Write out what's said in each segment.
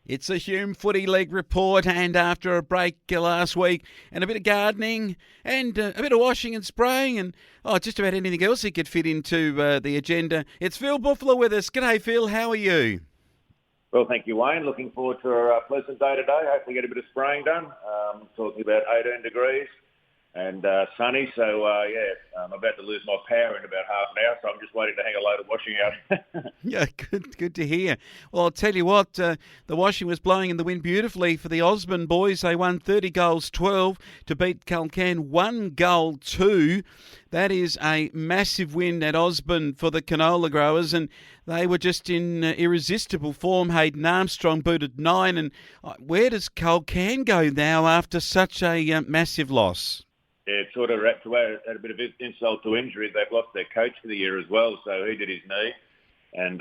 It's a Hume Footy League report, and after a break last week and a bit of gardening and a bit of washing and spraying and just about anything else he could fit into the agenda, it's Phil Bouffler with us. G'day, Phil. How are you? Well, thank you, Wayne. Looking forward to a pleasant day today. Hopefully get a bit of spraying done. Talking about 18 degrees and sunny. So, I'm about to lose my power in about half an hour, so I'm just waiting to hang a load of washing out. Yeah, good to hear. Well, I'll tell you what, the washing was blowing in the wind beautifully for the Osborne boys. They won 30 goals 12 to beat Calcan 1-2. That is a massive win at Osborne for the canola growers, and they were just in irresistible form. Hayden Armstrong booted 9, and where does Calcan go now after such a massive loss? Yeah, it's sort of wrapped away at a bit of insult to injury. They've lost their coach for the year as well, so he did his knee, and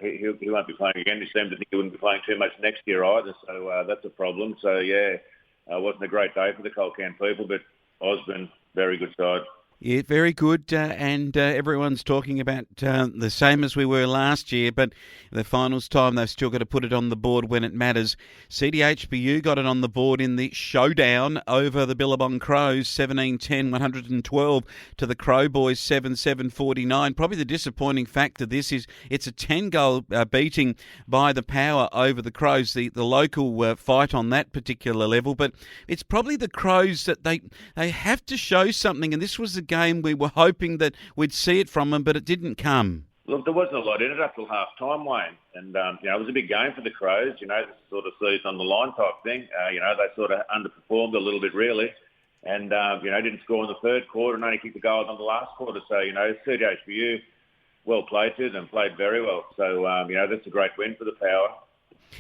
he won't be playing again. He seemed to think he wouldn't be playing too much next year either, so that's a problem. So, it wasn't a great day for the Calcan people, but Osborne, very good side. Yeah, very good, and everyone's talking about the same as we were last year, but the finals time, they've still got to put it on the board when it matters. CDHBU got it on the board in the showdown over the Billabong Crows, 17-10, 112 to the Crow Boys, 7-7, 49. Probably the disappointing factor this is it's a 10-goal beating by the Power over the Crows, the local fight on that particular level, but it's probably the Crows that they have to show something, and this was the game we were hoping that we'd see it from them, but it didn't come. Look, there wasn't a lot in it up till half-time, Wayne. And, it was a big game for the Crows, this sort of season on the line type thing. They sort of underperformed a little bit, really. And, didn't score in the third quarter and only kicked the goals on the last quarter. So, CDHBU, well played to them, played very well. So, that's a great win for the Power.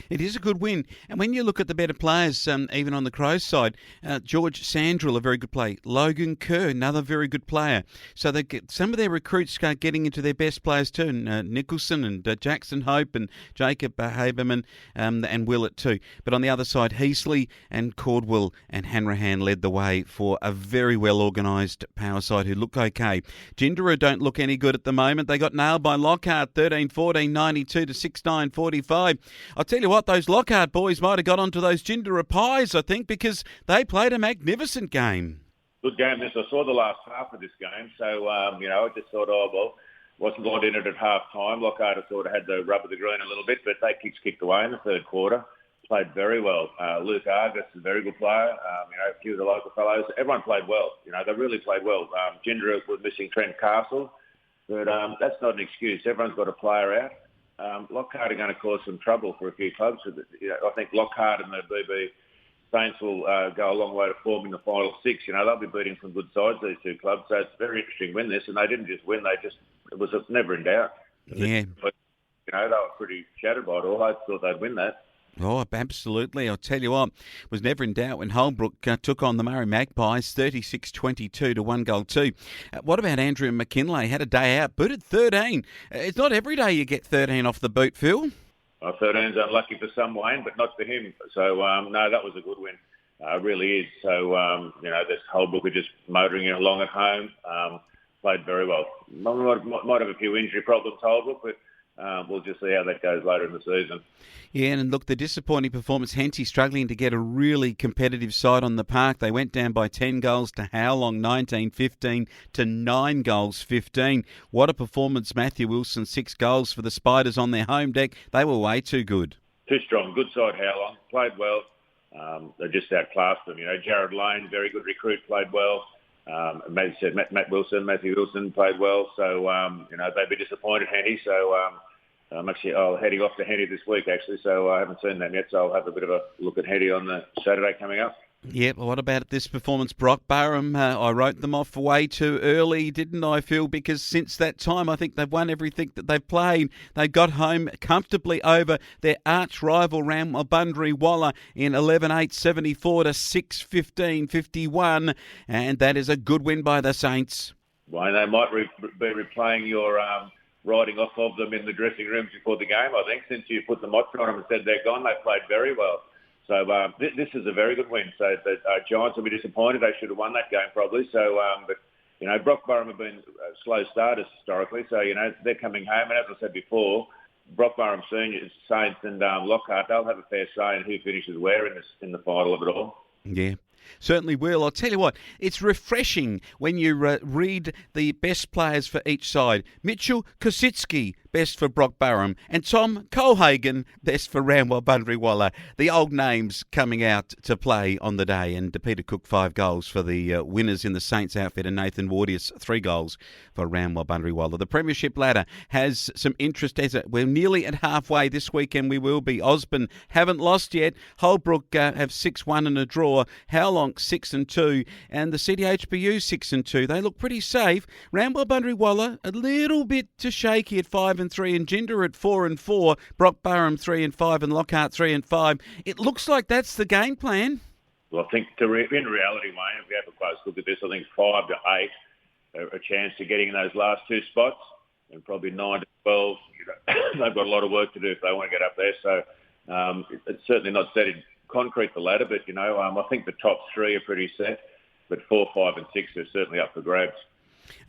It is a good win. And when you look at the better players, even on the Crows side, George Sandrill, a very good player. Logan Kerr, another very good player. So they get some of their recruits start getting into their best players too. Nicholson and Jackson Hope and Jacob Haberman and Willett too. But on the other side, Heasley and Caldwell and Hanrahan led the way for a very well organised Power side who look okay. Jindaraa don't look any good at the moment. They got nailed by Lockhart, 13-14, 92 to 6-9, 45. I'll tell you what, those Lockhart boys might have got onto those Jindaraa Pies, I think, because they played a magnificent game. Good game. This I saw the last half of this game, so I just thought, wasn't got in it at half time. Lockhart sort of had the rub of the green a little bit, but they kicked away in the third quarter. Played very well. Luke Argus is a very good player. A few of the local fellows. Everyone played well. They really played well. Jindaraa was missing Trent Castle, but that's not an excuse. Everyone's got a player out. Lockhart are going to cause some trouble for a few clubs. I think Lockhart and the BB Saints will go a long way to forming the final six. They'll be beating some good sides, these two clubs. So it's a very interesting win this, and they didn't just win. It was never in doubt. Yeah. But, they were pretty shattered by it all. I thought they'd win that. Oh, absolutely. I'll tell you what, it was never in doubt when Holbrook took on the Murray Magpies, 36-22 to 1-2. What about Andrew McKinlay? Had a day out, booted 13. It's not every day you get 13 off the boot, Phil. 13's unlucky for some, Wayne, but not for him. So, no, that was a good win. It really is. So, this Holbrook are just motoring it along at home. Played very well. Might have a few injury problems, Holbrook, but we'll just see how that goes later in the season. Yeah, and look, the disappointing performance, Henty struggling to get a really competitive side on the park. They went down by 10 goals to Howlong, 19-15 to 9 goals, 15. What a performance, Matthew Wilson, 6 goals for the Spiders on their home deck. They were way too good. Too strong. Good side, Howlong. Played well. They just outclassed them. Jared Lane, very good recruit, played well. As you said, Matthew Wilson played well. So, they'd be disappointed, Henty. So, I'm actually heading off to Henty this week, actually, so I haven't seen them yet, so I'll have a bit of a look at Henty on the Saturday coming up. Yeah, well, what about this performance? Brock Barham, I wrote them off way too early, didn't I, Phil? Because since that time, I think they've won everything that they've played. They got home comfortably over their arch rival Ramabundry Waller in 11-8, 74 to 6-15, 51, and that is a good win by the Saints. Well, they might be replaying your riding off of them in the dressing rooms before the game, I think, since you put the motto on them and said they're gone. They played very well. So this is a very good win. So the Giants will be disappointed. They should have won that game probably. So, Brock Barham have been slow starters historically. So, they're coming home. And as I said before, Brock Burham Senior, Saints and Lockhart, they'll have a fair say in who finishes where in the final of it all. Yeah. Certainly will. I'll tell you what, it's refreshing when you read the best players for each side. Mitchell Kositsky, best for Brock Burham, and Tom Colhagen, best for Ramwell Bundary-Waller. The old names coming out to play on the day, and Peter Cook 5 goals for the winners in the Saints outfit, and Nathan Wardius 3 goals for Ramwell Bundary-Waller. The Premiership ladder has some interest as we're nearly at halfway. This weekend we will be. Osborne haven't lost yet. Holbrook have 6-1 and a draw. Howlong 6-2, and the CDHBU 6-2. They look pretty safe. Ramwell Bundary-Waller a little bit too shaky at 5-3, and Ginder at 4-4. Brock Burham 3-5, and Lockhart 3-5. It looks like that's the game plan. Well, I think in reality, Wayne, if we have a close look at this, I think 5 to 8 a chance to getting in those last 2 spots, and probably 9 to 12. They've got a lot of work to do if they want to get up there. So it's certainly not set in concrete, the ladder, but I think the top 3 are pretty set, but 4, 5 and 6 are certainly up for grabs.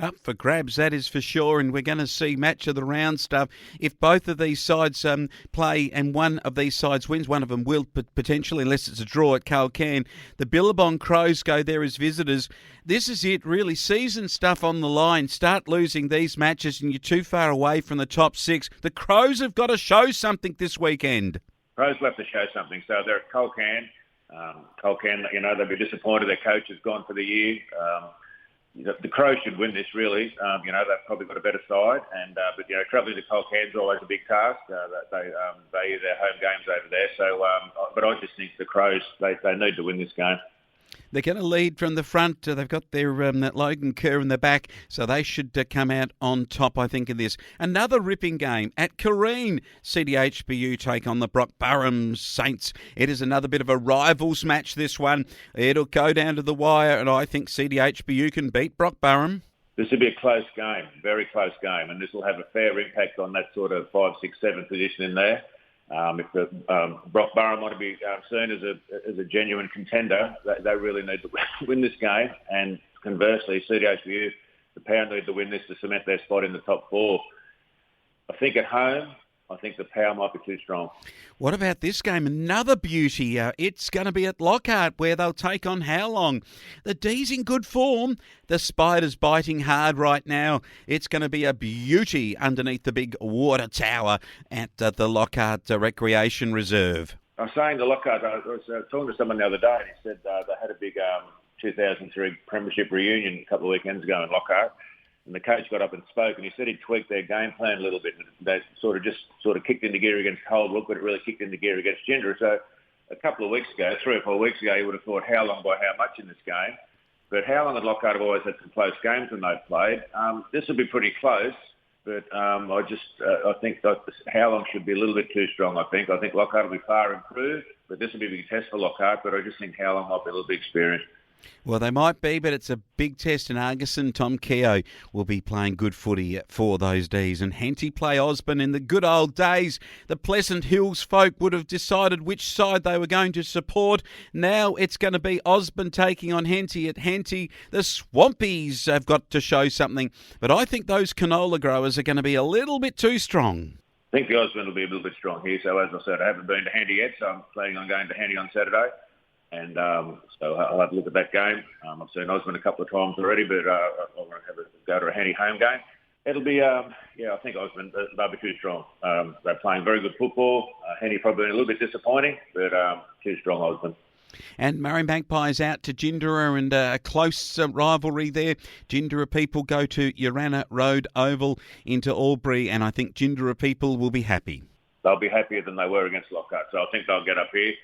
Up for grabs, that is for sure, and we're going to see match of the round stuff. If both of these sides play and one of these sides wins, one of them will potentially, unless it's a draw at Calcan. The Billabong Crows go there as visitors. This is it, really, season stuff on the line. Start losing these matches and you're too far away from the top 6. The Crows have got to show something this weekend. Crows will have to show something. So they're at Calcan. Calcan, they'll be disappointed their coach is gone for the year. The Crows should win this, really. They've probably got a better side. But travelling to Calcan is always a big task. They value their home games over there. So, but I just think the Crows, they need to win this game. They're going to lead from the front. They've got their that Logan Kerr in the back, so they should come out on top, I think, of this. Another ripping game at Careen. CDHBU take on the Brock Burham Saints. It is another bit of a rivals match, this one. It'll go down to the wire, and I think CDHBU can beat Brock Burham. This will be a close game, very close game, and this will have a fair impact on that sort of 5, 6, 7 position in there. If Brock Burham want to be seen as a genuine contender, they really need to win this game. And conversely, CDHBU, the Power need to win this to cement their spot in the top 4. I think at home, I think the Power might be too strong. What about this game? Another beauty. It's going to be at Lockhart, where they'll take on Howlong. The D's in good form. The Spider's biting hard right now. It's going to be a beauty underneath the big water tower at the Lockhart Recreation Reserve. I was saying to Lockhart, I was talking to someone the other day, and he said they had a big 2003 Premiership reunion a couple of weekends ago in Lockhart. And the coach got up and spoke, and he said he'd tweaked their game plan a little bit. They sort of kicked into gear against Holbrook, but it really kicked into gear against Ginder. So a couple of weeks ago, 3 or 4 weeks ago, you would have thought Howlong by how much in this game. But Howlong and Lockhart have always had some close games when they've played. This will be pretty close, but I think that Howlong should be a little bit too strong, I think. I think Lockhart will be far improved, but this will be a big test for Lockhart, but I just think Howlong might be a little bit experienced. Well, they might be, but it's a big test in Argosson. Tom Keogh will be playing good footy for those D's. And Henty play Osborne. In the good old days, the Pleasant Hills folk would have decided which side they were going to support. Now it's going to be Osborne taking on Henty at Henty. The Swampies have got to show something. But I think those canola growers are going to be a little bit too strong. I think the Osborne will be a little bit strong here. So as I said, I haven't been to Henty yet, so I'm planning on going to Henty on Saturday. And so I'll have a look at that game. I've seen Osborne a couple of times already, but I want to have a go to a Henty home game. It'll be, I think Osborne, they'll be too strong. They're playing very good football. Henty probably a little bit disappointing, but too strong, Osborne. And Murray Magpies out to Gindera, and a close rivalry there. Gindera people go to Urana Road Oval into Albury, and I think Gindera people will be happy. They'll be happier than they were against Lockhart, so I think they'll get up here.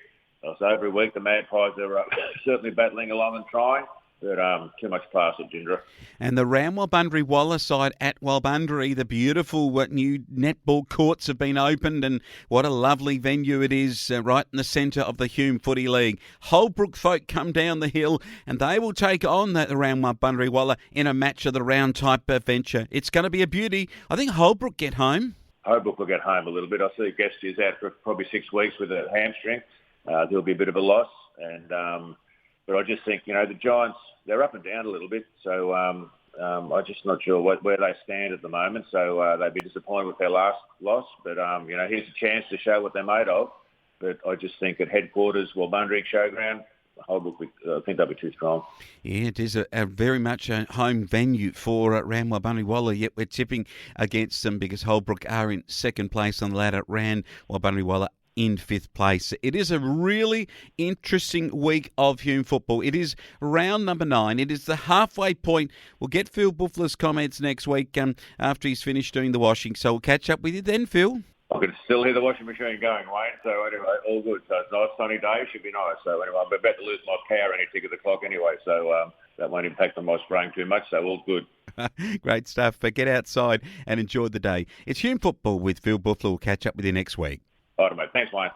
So every week the Magpies are certainly battling along and trying, but too much class at Gindera. And the Ramwell Bundary-Waller side at Walbundary, the beautiful new netball courts have been opened, and what a lovely venue it is, right in the centre of the Hume Footy League. Holbrook folk come down the hill, and they will take on the Ramwell Bundary-Waller in a match of the round type venture. It's going to be a beauty. I think Holbrook get home. Holbrook will get home a little bit. I see Guest is out for probably 6 weeks with a hamstring. There'll be a bit of a loss, but I just think the Giants, they're up and down a little bit. So I'm just not sure where they stand at the moment. So they'd be disappointed with their last loss. But, here's a chance to show what they're made of. But I just think at headquarters, Wabundering Showground, Holbrook, I think they'll be too strong. Yeah, it is a very much a home venue for Ran Wabunriwala, yet we're tipping against them because Holbrook are in second place on the ladder, Ran Wabunriwala in fifth place. It is a really interesting week of Hume football. It is round number 9. It is the halfway point. We'll get Phil Bouffler's comments next week after he's finished doing the washing. So we'll catch up with you then, Phil. I can still hear the washing machine going, Wayne. So anyway, all good. So it's a nice sunny day. Should be nice. So anyway, I'm about to lose my power any tick of the clock anyway. So that won't impact on my spraying too much. So all good. Great stuff. But get outside and enjoy the day. It's Hume Football with Phil Bouffler. We'll catch up with you next week. All right, mate. Thanks, Wayne.